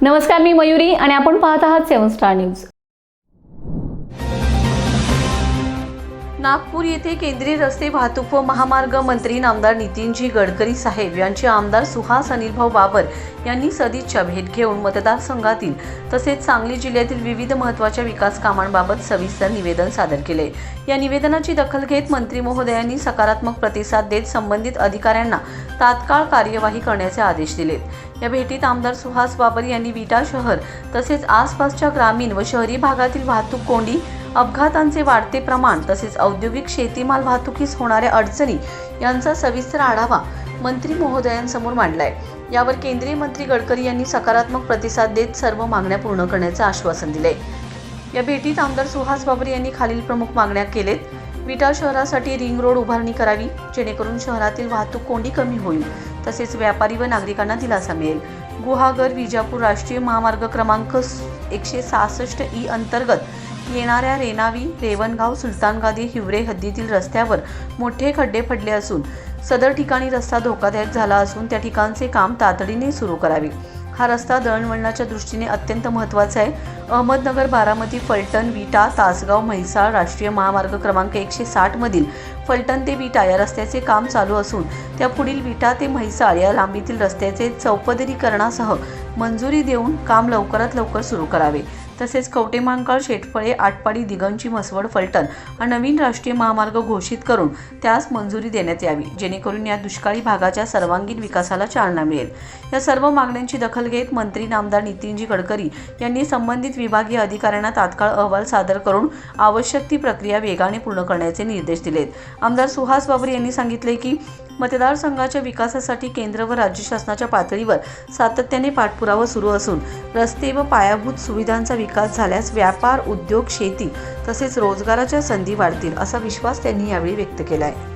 नमस्कार, मी मयुरी आणि आपण पाहत आहात 7 स्टार न्यूज। नागपूर येथे केंद्रीय रस्ते वाहतूक व महामार्ग मंत्री नामदार नितीनजी गडकरी साहेब यांची आमदार सुहास अनिलभाऊ बाबर यांनी सदिच्छा भेट घेऊन मतदारसंघातील तसेच सांगली जिल्ह्यातील विविध महत्त्वाच्या विकास कामांबाबत सविस्तर निवेदन सादर केले। या निवेदनाची दखल घेत मंत्री महोदयांनी सकारात्मक प्रतिसाद देत संबंधित अधिकाऱ्यांना तात्काळ कार्यवाही करण्याचे आदेश दिलेत। या भेटीत आमदार सुहास बाबर यांनी विटा शहर तसेच आसपासच्या ग्रामीण व शहरी भागातील वाहतूक कोंडी, अपघातांचे वाढते प्रमाण तसेच औद्योगिक शेतीमाल वाहतुकीस होणाऱ्या अडचणी यांचा सविस्तर आढावा मंत्री महोदयांसमोर मांडलाय। यावर केंद्रीय मंत्री गडकरी यांनी सकारात्मक प्रतिसाद देत सर्व मागण्या पूर्ण करण्याचे आश्वासन दिले। या भेटीत आमदार सुहास बाबर यांनी खालील प्रमुख मागण्या केलेत। विटा शहरासाठी रिंग रोड उभारणी करावी, जेणेकरून शहरातील वाहतूक कोंडी कमी होईल तसेच व्यापारी व नागरिकांना दिलासा मिळेल। गुहागर विजापूर राष्ट्रीय महामार्ग क्रमांक 166 ई अंतर्गत येणाऱ्या रेणावी, रेवणगाव, सुलतानगादी, हिवरे हद्दीतील रस्त्यावर मोठे खड्डे पडले असून सदर ठिकाणी रस्ता धोकादायक झाला असून त्या ठिकाणचे काम तातडीने सुरू करावे। हा रस्ता दळणवळणाच्या दृष्टीने अत्यंत महत्त्वाचा आहे। अहमदनगर, बारामती, फलटण, विटा, तासगाव, म्हैसाळ राष्ट्रीय महामार्ग क्रमांक 160 मधील फलटण ते विटा या रस्त्याचे काम चालू असून त्या पुढील विटा ते म्हैसाळ या लांबीतील रस्त्याचे चौपदरीकरणासह मंजुरी देऊन काम लवकरात लवकर सुरू करावे। तसेच कवटेमांकाळ, शेटफळे, आटपाडी, दिगंची, मसवड, फलटण हा नवीन राष्ट्रीय महामार्ग घोषित करून त्यास मंजुरी देण्यात यावी, जेणेकरून या दुष्काळी भागाच्या सर्वांगीण विकासाला चालना मिळेल। या सर्व मागण्यांची दखल घेत मंत्री नामदार नितीनजी गडकरी यांनी संबंधित विभागीय अधिकाऱ्यांना तात्काळ अहवाल सादर करून आवश्यक ती प्रक्रिया वेगाने पूर्ण करण्याचे निर्देश दिलेत। आमदार सुहास बाबर यांनी सांगितले की मतदारसंघाच्या विकासासाठी केंद्र व राज्य शासनाच्या पातळीवर सातत्याने पाठपुरावा सुरू असून रस्ते व पायाभूत सुविधांचा विकास झाल्यास व्यापार, उद्योग, शेती तसेच रोजगाराच्या संधी वाढतील असा विश्वास त्यांनी यावेळी व्यक्त केला आहे।